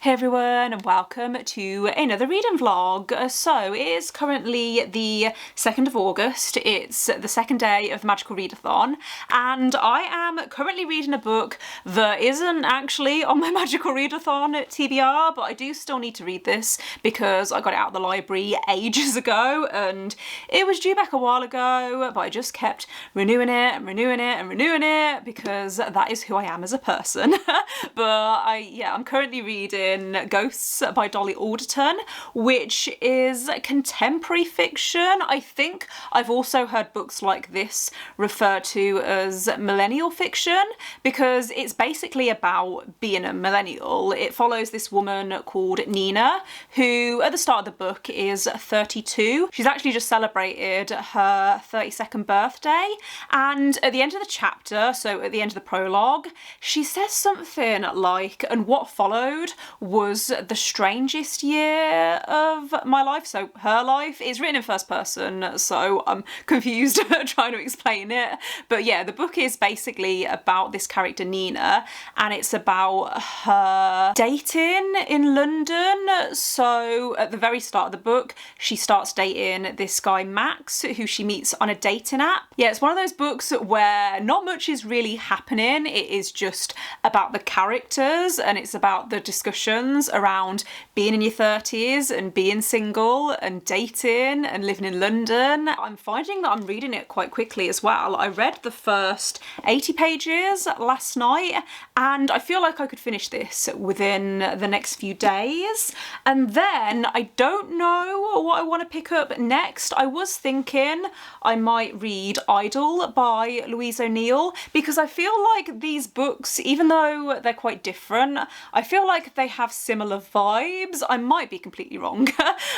Hey everyone, and welcome to another reading vlog. So it is currently the 2nd of August, it's the second day of the Magical Readathon, and I am currently reading a book that isn't actually on my Magical Readathon TBR, but I do still need to read this because I got it out of the library ages ago and it was due back a while ago, but I just kept renewing it and renewing it and renewing it because that is who I am as a person. But I'm currently reading Ghosts by Dolly Alderton, which is contemporary fiction. I think I've also heard books like this referred to as millennial fiction because it's basically about being a millennial. It follows this woman called Nina who at the start of the book is 32. She's actually just celebrated her 32nd birthday, and at the end of the chapter, so at the end of the prologue, she says something like, "And what followed was the strangest year of my life." So her life is written in first person, so I'm confused trying to explain it. But yeah, the book is basically about this character Nina, and it's about her dating in London. So at the very start of the book, she starts dating this guy Max, who she meets on a dating app. Yeah, it's one of those books where not much is really happening. It is just about the characters, and it's about the discussions around being in your 30s and being single and dating and living in London. I'm finding that I'm reading it quite quickly as well. I read the first 80 pages last night and I feel like I could finish this within the next few days. And then I don't know what I want to pick up next. I was thinking I might read Idle by Louise because I feel like these books, even though they're quite different, I feel like they have similar vibes. I might be completely wrong,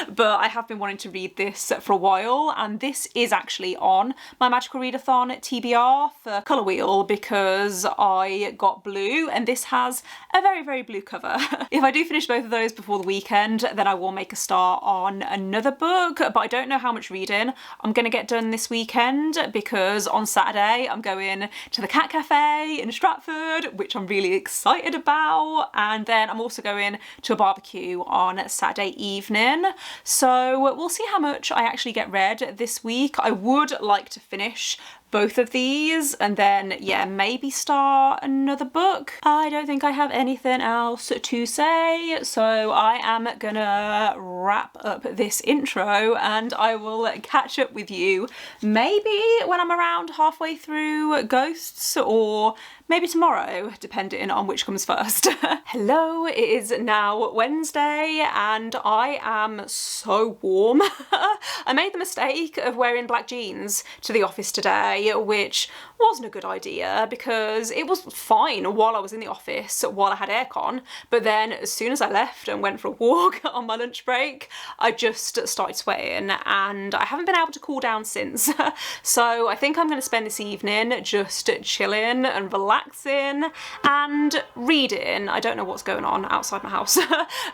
but I have been wanting to read this for a while, and this is actually on my Magical Readathon TBR for colour wheel because I got blue, and this has a very, very blue cover. If I do finish both of those before the weekend, then I will make a start on another book, but I don't know how much reading I'm going to get done this weekend because on Saturday I'm going to the Cat Cafe in Stratford, which I'm really excited about, and then I'm also going to a barbecue on Saturday evening. So we'll see how much I actually get read this week. I would like to finish both of these and then, yeah, maybe start another book. I don't think I have anything else to say, so I am gonna wrap up this intro and I will catch up with you maybe when I'm around halfway through Ghosts, or maybe tomorrow, depending on which comes first. Hello, it is now Wednesday and I am so warm. I made the mistake of wearing black jeans to the office today, which wasn't a good idea because it was fine while I was in the office while I had aircon, but then as soon as I left and went for a walk on my lunch break, I just started sweating and I haven't been able to cool down since. So I think I'm going to spend this evening just chilling and relaxing and reading. I don't know what's going on outside my house,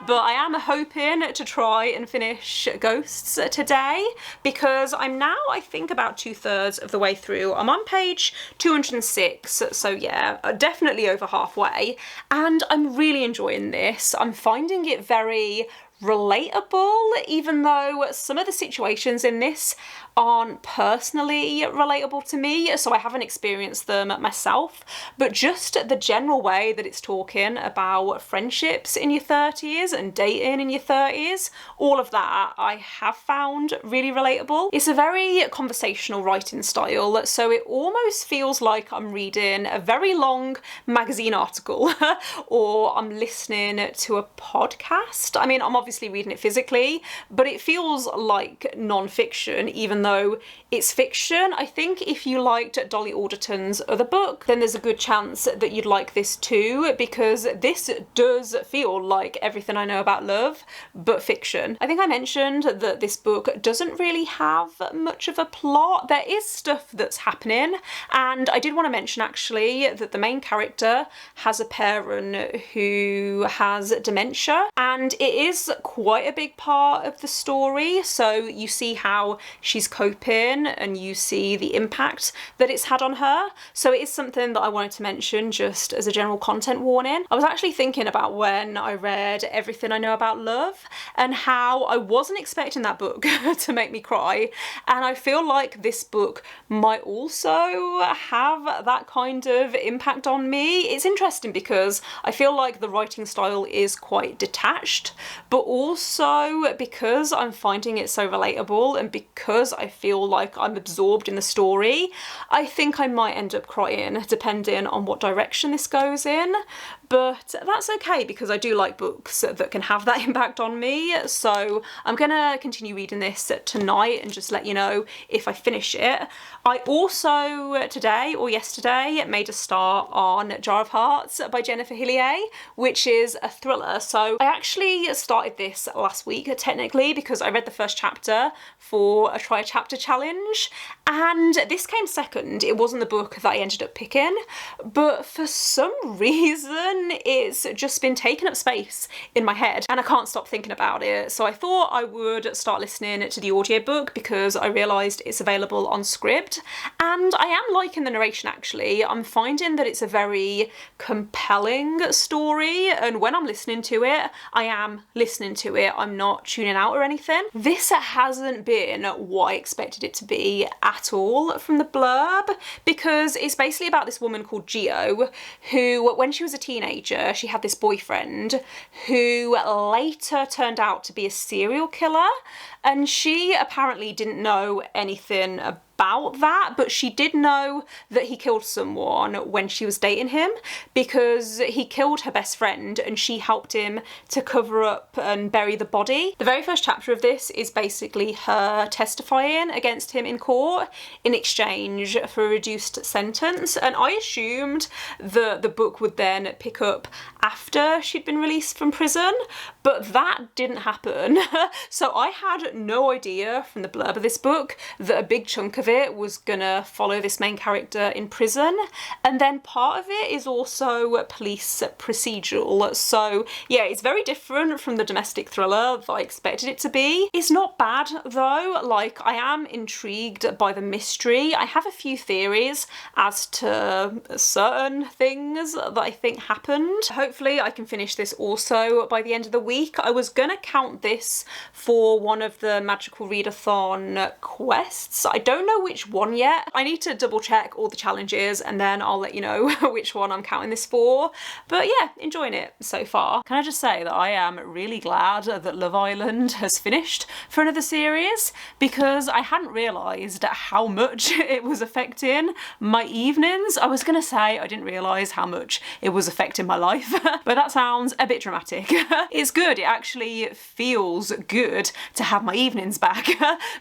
but I am hoping to try and finish Ghosts today because I'm now, I think, about 2/3 of the way through. I'm on page 206, so yeah, definitely over halfway, and I'm really enjoying this. I'm finding it very relatable, even though some of the situations in this aren't personally relatable to me, so I haven't experienced them myself, but just the general way that it's talking about friendships in your 30s and dating in your 30s, all of that I have found really relatable. It's a very conversational writing style, so it almost feels like I'm reading a very long magazine article or I'm listening to a podcast. I mean, I'm obviously reading it physically, but it feels like non-fiction, even though it's fiction. I think if you liked Dolly Alderton's other book, then there's a good chance that you'd like this too, because this does feel like everything I know about love, but fiction. I think I mentioned that this book doesn't really have much of a plot. There is stuff that's happening, and I did want to mention actually that the main character has a parent who has dementia, and it is quite a big part of the story, so you see how she's coping and you see the impact that it's had on her. So it is something that I wanted to mention just as a general content warning. I was actually thinking about when I read Everything I Know About Love and how I wasn't expecting that book to make me cry, and I feel like this book might also have that kind of impact on me. It's interesting because I feel like the writing style is quite detached, but also because I'm finding it so relatable and because I feel like I'm absorbed in the story, I think I might end up crying depending on what direction this goes in. But that's okay because I do like books that can have that impact on me. So I'm gonna continue reading this tonight and just let you know if I finish it. I also today or yesterday made a start on Jar of Hearts by Jennifer Hillier, which is a thriller. So I actually started this last week technically because I read the first chapter for a try a chapter challenge, and this came second. It wasn't the book that I ended up picking, but for some reason it's just been taking up space in my head and I can't stop thinking about it. So I thought I would start listening to the audiobook because I realised it's available on Scribd, and I am liking the narration actually. I'm finding that it's a very compelling story, and when I'm listening to it, I am listening to it. I'm not tuning out or anything. This hasn't been what I expected it to be at all from the blurb, because it's basically about this woman called Geo who, when she was a teenager, she had this boyfriend who later turned out to be a serial killer, and she apparently didn't know anything about that, but she did know that he killed someone when she was dating him because he killed her best friend and she helped him to cover up and bury the body. The very first chapter of this is basically her testifying against him in court in exchange for a reduced sentence, and I assumed that the book would then pick up after she'd been released from prison, but that didn't happen. So I had no idea from the blurb of this book that a big chunk of it was gonna follow this main character in prison, and then part of it is also police procedural. So yeah, it's very different from the domestic thriller that I expected it to be. It's not bad though. Like, I am intrigued by the mystery. I have a few theories as to certain things that I think happened. Hopefully I can finish this also by the end of the week. I was gonna count this for one of the Magical Readathon quests. I don't know which one yet. I need to double check all the challenges and then I'll let you know which one I'm counting this for. But yeah, enjoying it so far. Can I just say that I am really glad that Love Island has finished for another series, because I hadn't realised how much it was affecting my evenings. I was gonna say I didn't realise how much it was affecting my life, but that sounds a bit dramatic. It's good. It actually feels good to have my evenings back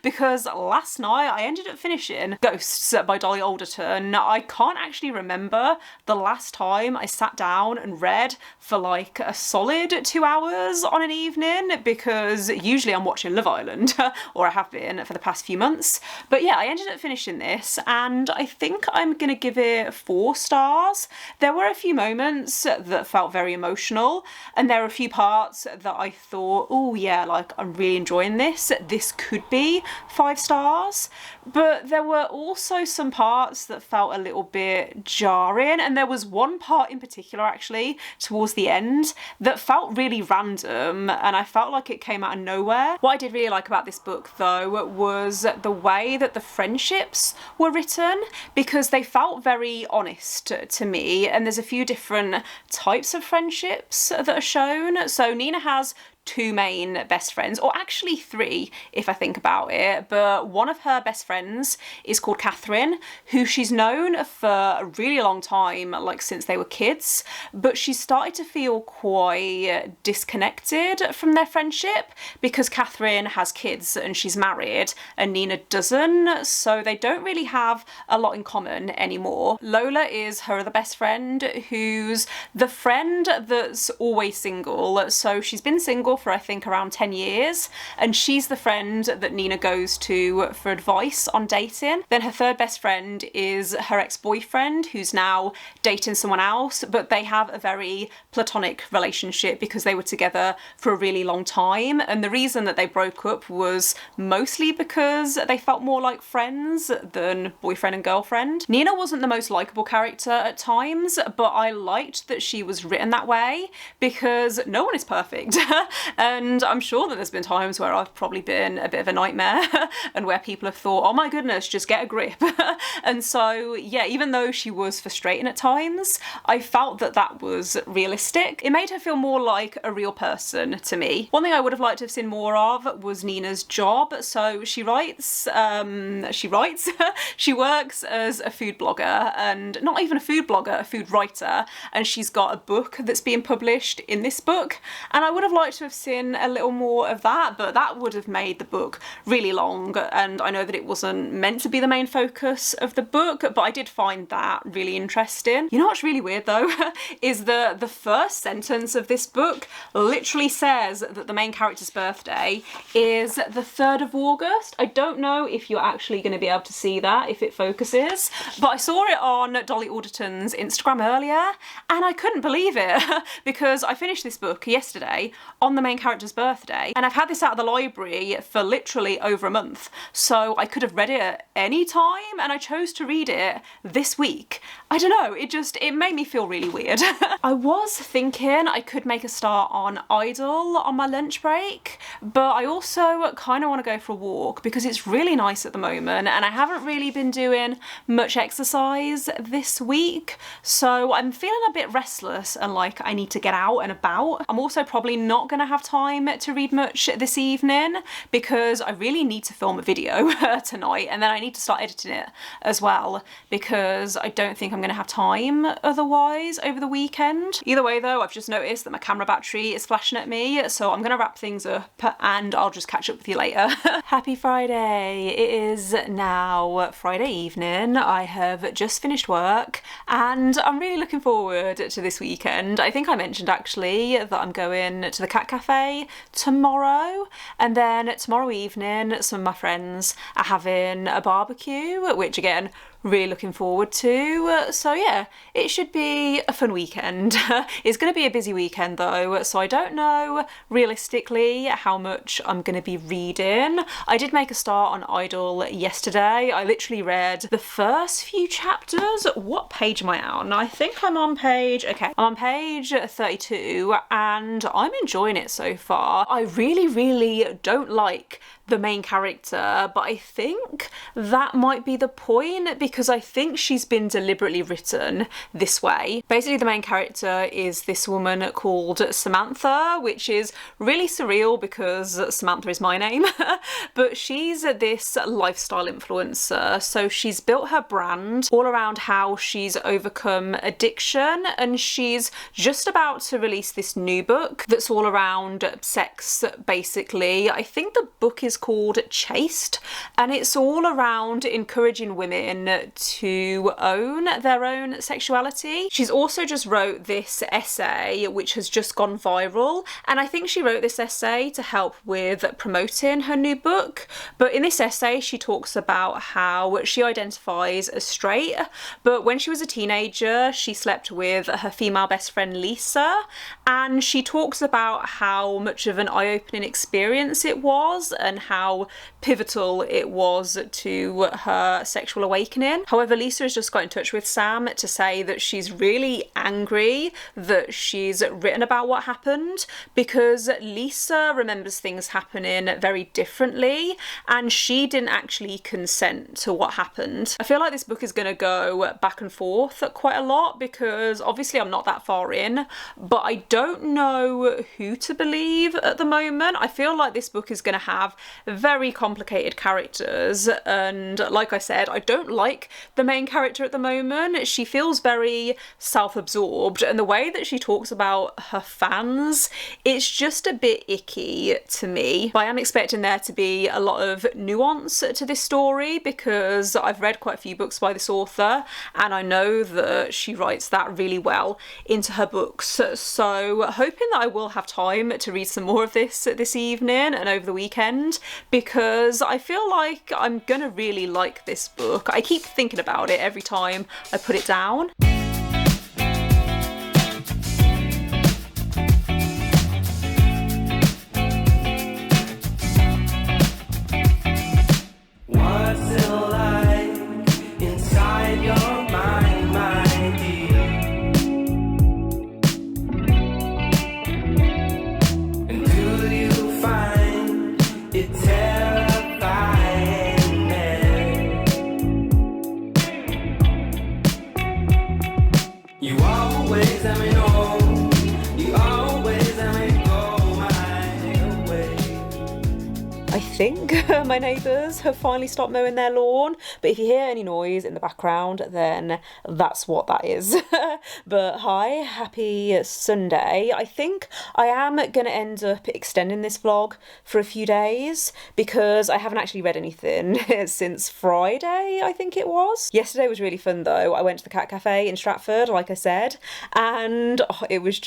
because last night I ended up finishing Ghosts by Dolly Alderton. I can't actually remember the last time I sat down and read for like a solid 2 hours on an evening, because usually I'm watching Love Island, or I have been for the past few months. But yeah, I ended up finishing this and I think I'm gonna give it 4 stars. There were a few moments that felt very emotional, and there are a few parts that I thought, oh yeah, like I'm really enjoying this. This could be 5 stars. But there were also some parts that felt a little bit jarring, and there was one part in particular actually towards the end that felt really random and I felt like it came out of nowhere. What I did really like about this book though was the way that the friendships were written, because they felt very honest to me, and there's a few different types of friendships that are shown. So Nina has 2 main best friends, or actually 3 if I think about it, but one of her best friends is called Catherine, who she's known for a really long time, like since they were kids, but she's started to feel quite disconnected from their friendship because Catherine has kids and she's married and Nina doesn't, so they don't really have a lot in common anymore. Lola is her other best friend, who's the friend that's always single, so she's been single single for I think around 10 years, and she's the friend that Nina goes to for advice on dating. Then her third best friend is her ex-boyfriend, who's now dating someone else, but they have a very platonic relationship because they were together for a really long time, and the reason that they broke up was mostly because they felt more like friends than boyfriend and girlfriend. Nina wasn't the most likable character at times, but I liked that she was written that way because no one is perfect. And I'm sure that there's been times where I've probably been a bit of a nightmare and where people have thought, oh my goodness, just get a grip. And so yeah, even though she was frustrating at times, I felt that that was realistic. It made her feel more like a real person to me. One thing I would have liked to have seen more of was Nina's job. So she writes, she works as a food blogger, and not even a food blogger, a food writer, and she's got a book that's being published in this book, and I would have liked to have seen a little more of that, but that would have made the book really long, and I know that it wasn't meant to be the main focus of the book, but I did find that really interesting. You know what's really weird though is the first sentence of this book literally says that the main character's birthday is the 3rd of August. I don't know if you're actually going to be able to see that if it focuses, but I saw it on Dolly Alderton's Instagram earlier and I couldn't believe it because I finished this book yesterday on the main character's birthday, and I've had this out of the library for literally over a month, so I could have read it at any time, and I chose to read it this week. I don't know, it made me feel really weird. I was thinking I could make a start on Idle on my lunch break, but I also kind of want to go for a walk because it's really nice at the moment and I haven't really been doing much exercise this week, so I'm feeling a bit restless and like I need to get out and about. I'm also probably not going to have time to read much this evening because I really need to film a video tonight, and then I need to start editing it as well because I don't think I'm going to have time otherwise over the weekend. Either way though, I've just noticed that my camera battery is flashing at me, so I'm going to wrap things up and I'll just catch up with you later. Happy Friday! It is now Friday evening. I have just finished work and I'm really looking forward to this weekend. I think I mentioned actually that I'm going to the cat cafe tomorrow, and then tomorrow evening some of my friends are having a barbecue, which again, really looking forward to. So yeah, it should be a fun weekend. It's going to be a busy weekend though, so I don't know realistically how much I'm going to be reading. I did make a start on Idle yesterday. I literally read the first few chapters. What page am I on? I think I'm on page 32 and I'm enjoying it so far. I really don't like the main character, but I think that might be the point because I think she's been deliberately written this way. Basically, the main character is this woman called Samantha, which is really surreal because Samantha is my name, but she's this lifestyle influencer. So she's built her brand all around how she's overcome addiction, and she's just about to release this new book that's all around sex, basically. I think the book is called Chaste, and it's all around encouraging women to own their own sexuality. She's also just wrote this essay which has just gone viral, and I think she wrote this essay to help with promoting her new book. But in this essay she talks about how she identifies as straight, but when she was a teenager she slept with her female best friend Lisa, and she talks about how much of an eye-opening experience it was and how pivotal it was to her sexual awakening. However, Lisa has just got in touch with Sam to say that she's really angry that she's written about what happened because Lisa remembers things happening very differently and she didn't actually consent to what happened. I feel like this book is going to go back and forth quite a lot because obviously I'm not that far in, but I don't know who to believe at the moment. I feel like this book is going to have very complicated characters, and like I said, I don't like like the main character at the moment. She feels very self-absorbed, and the way that she talks about her fans, it's just a bit icky to me. But I am expecting there to be a lot of nuance to this story because I've read quite a few books by this author and I know that she writes that really well into her books. So hoping that I will have time to read some more of this evening and over the weekend, because I feel like I'm gonna really like this book. I keep thinking about it every time I put it down. I think my neighbours have finally stopped mowing their lawn, but if you hear any noise in the background, then that's what that is. But hi, happy Sunday. I think I am going to end up extending this vlog for a few days because I haven't actually read anything since Friday, I think it was. Yesterday was really fun though. I went to the cat cafe in Stratford, like I said, and it was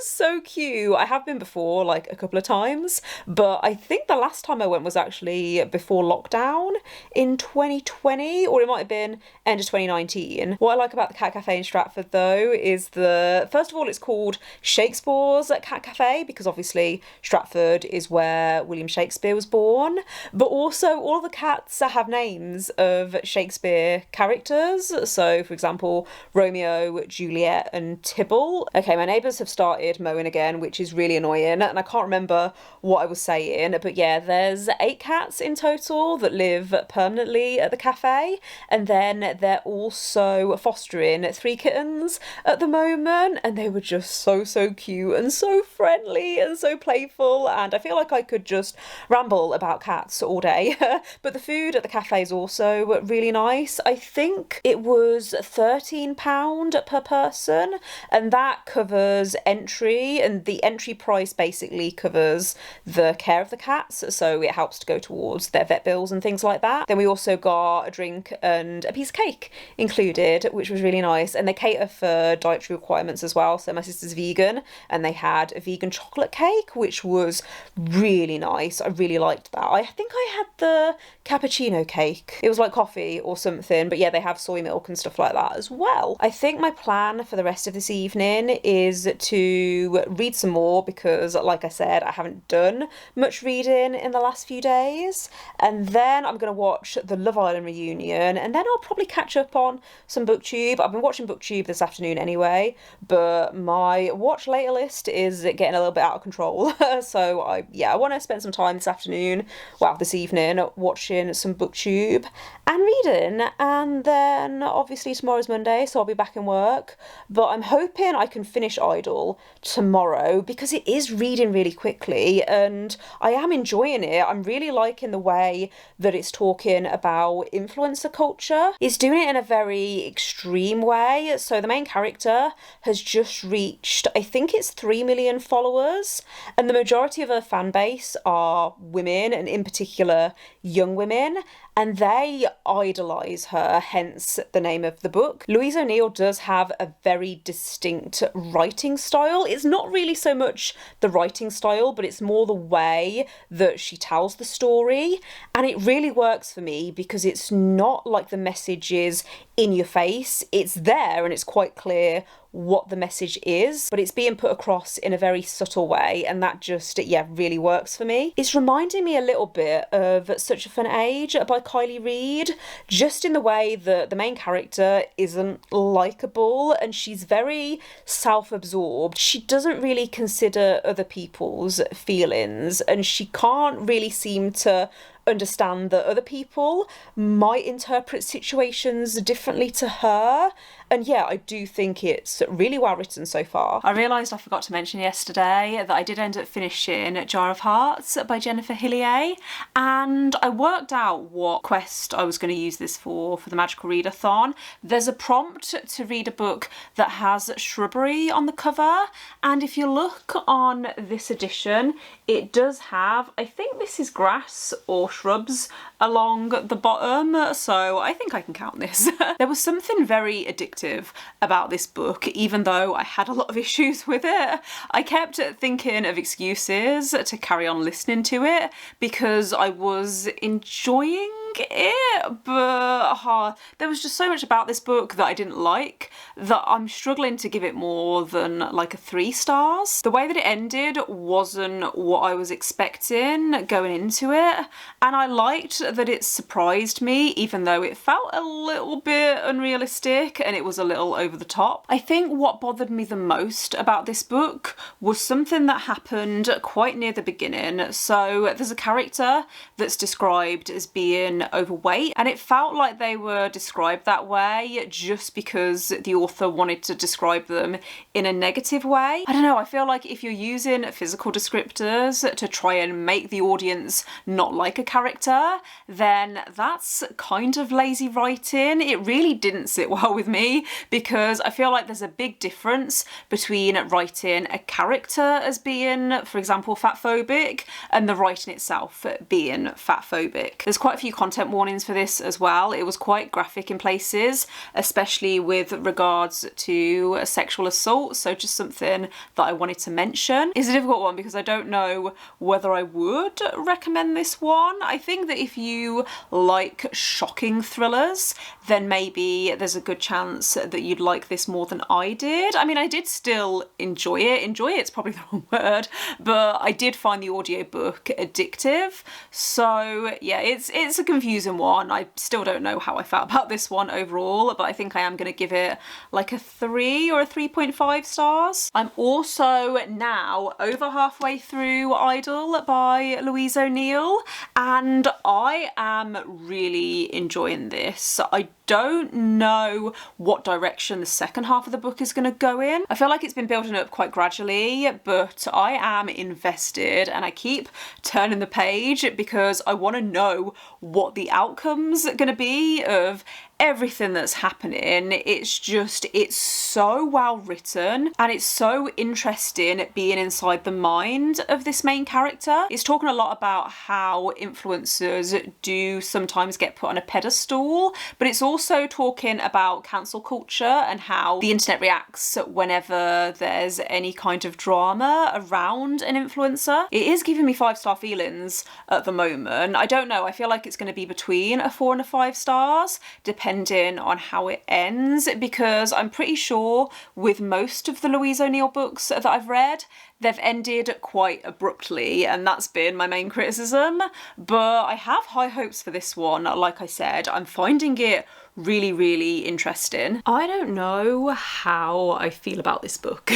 so cute. I have been before, like a couple of times, but I think the last time I went was actually before lockdown in 2020, or it might have been end of 2019. What I like about the cat cafe in Stratford though is first of all, it's called Shakespeare's Cat Cafe because obviously Stratford is where William Shakespeare was born, but also all of the cats have names of Shakespeare characters. So for example, Romeo, Juliet and Tybalt. Okay, my neighbours have started mowing again, which is really annoying, and I can't remember what I was saying, but yeah, there's 8 cats in total that live permanently at the cafe, and then they're also fostering 3 kittens at the moment, and they were just so cute and so friendly and so playful, and I feel like I could just ramble about cats all day. But the food at the cafe is also really nice. I think it was £13 per person, and that covers entry, and the entry price basically covers the care of the cats, so it helps to go towards their vet bills and things like that. Then we also got a drink and a piece of cake included, which was really nice, and they cater for dietary requirements as well. So my sister's vegan and they had a vegan chocolate cake, which was really nice. I really liked that. I think I had the cappuccino cake. It was like coffee or something, but yeah, they have soy milk and stuff like that as well. I think my plan for the rest of this evening is to read some more because, like I said, I haven't done much reading in the last few days, and then I'm going to watch the Love Island reunion, and then I'll probably catch up on some booktube. I've been watching booktube this afternoon anyway, but my watch later list is getting a little bit out of control. So I want to spend some time this evening watching some booktube and reading, and then obviously tomorrow's Monday, so I'll be back in work, but I'm hoping I can finish Idle tomorrow because it is reading really quickly and I am enjoying it. I'm really liking the way that it's talking about influencer culture. It's doing it in a very extreme way. So the main character has just reached, I think it's 3 million followers, and the majority of her fan base are women, and in particular young women, and they idolise her, hence the name of the book. Louise O'Neill does have a very distinct writing style. It's not really so much the writing style, but it's more the way that she tells the story, and it really works for me because it's not like the message is in your face. It's there and it's quite clear what the message is, but it's being put across in a very subtle way, and that just really works for me. It's reminding me a little bit of Such a Fun Age by Kylie Reid, just in the way that the main character isn't likeable and she's very self-absorbed. She doesn't really consider other people's feelings, and she can't really seem to understand that other people might interpret situations differently to her, And yeah, I do think it's really well written so far. I realised I forgot to mention yesterday that I did end up finishing Jar of Hearts by Jennifer Hillier, and I worked out what quest I was going to use this for the Magical Readathon. There's a prompt to read a book that has shrubbery on the cover, and if you look on this edition, it does have, I think this is grass or shrubs along the bottom, so I think I can count this. There was something very addictive about this book, even though I had a lot of issues with it. I kept thinking of excuses to carry on listening to it because I was enjoying it, but there was just so much about this book that I didn't like that I'm struggling to give it more than like a 3 stars. The way that it ended wasn't what I was expecting going into it, and I liked that it surprised me even though it felt a little bit unrealistic and it was a little over the top. I think what bothered me the most about this book was something that happened quite near the beginning. So there's a character that's described as being overweight, and it felt like they were described that way just because the author wanted to describe them in a negative way. I don't know, I feel like if you're using physical descriptors to try and make the audience not like a character, then that's kind of lazy writing. It really didn't sit well with me because I feel like there's a big difference between writing a character as being, for example, fatphobic, and the writing itself being fatphobic. There's quite a few content warnings for this as well. It was quite graphic in places, especially with regards to sexual assault, so just something that I wanted to mention. It's a difficult one because I don't know whether I would recommend this one. I think that if you like shocking thrillers, then maybe there's a good chance that you'd like this more than I did. I mean, I did still enjoy it. Enjoy it's probably the wrong word, but I did find the audiobook addictive. So yeah, it's a confusing one. I still don't know how I felt about this one overall, but I think I am going to give it like a 3 or a 3.5 stars. I'm also now over halfway through Idle by Louise O'Neill, and I am really enjoying this. I don't know what direction the second half of the book is going to go in. I feel like it's been building up quite gradually, but I am invested and I keep turning the page because I want to know what the outcome's going to be of everything that's happening. It's so well written and it's so interesting being inside the mind of this main character. It's talking a lot about how influencers do sometimes get put on a pedestal, but it's also talking about cancel culture and how the internet reacts whenever there's any kind of drama around an influencer. It is giving me 5-star feelings at the moment. I don't know, I feel like it's going to be between a 4 and a 5 stars, depending on how it ends, because I'm pretty sure with most of the Louise O'Neill books that I've read, they've ended quite abruptly, and that's been my main criticism. But I have high hopes for this one. Like I said, I'm finding it really, really interesting. I don't know how I feel about this book.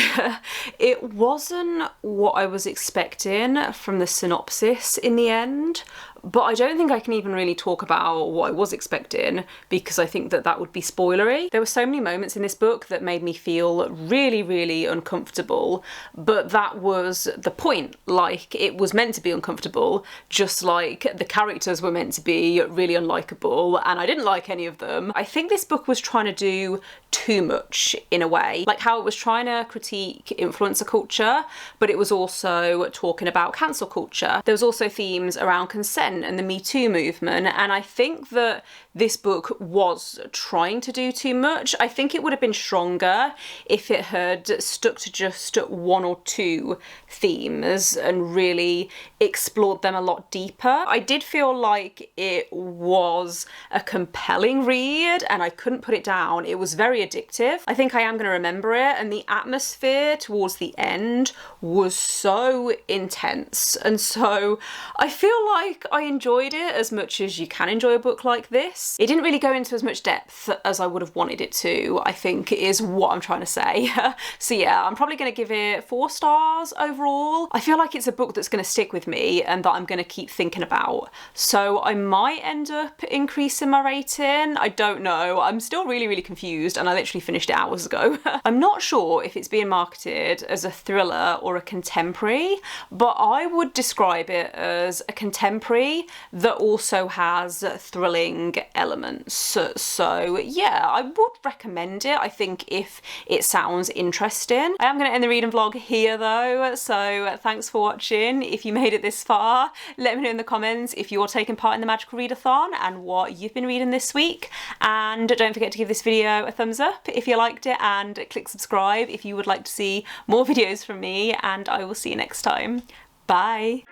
It wasn't what I was expecting from the synopsis in the end, but I don't think I can even really talk about what I was expecting because I think that that would be spoilery. There were so many moments in this book that made me feel really, really uncomfortable, but that was the point. Like, it was meant to be uncomfortable, just like the characters were meant to be really unlikable, and I didn't like any of them. I think this book was trying to do too much in a way, like how it was trying to critique influencer culture, but it was also talking about cancel culture. There was also themes around consent and the Me Too movement, and I think that this book was trying to do too much. I think it would have been stronger if it had stuck to just 1 or 2 themes and really explored them a lot deeper. I did feel like it was a compelling read and I couldn't put it down. It was very addictive. I think I am going to remember it, and the atmosphere towards the end was so intense, and so I feel like I enjoyed it as much as you can enjoy a book like this. It didn't really go into as much depth as I would have wanted it to, I think is what I'm trying to say. So yeah, I'm probably going to give it 4 stars stars overall. I feel like it's a book that's going to stick with me and that I'm going to keep thinking about. So I might end up increasing my rating. I don't know. I'm still really confused and I literally finished it hours ago. I'm not sure if it's being marketed as a thriller or a contemporary, but I would describe it as a contemporary that also has thrilling elements. So yeah, I would recommend it, I think, if it sounds interesting. I am going to end the reading vlog here though, so thanks for watching. If you made it this far, let me know in the comments if you're taking part in the Magical Readathon and what you've been reading this week. And don't forget to give this video a thumbs up if you liked it, and click subscribe if you would like to see more videos from me, and I will see you next time. Bye!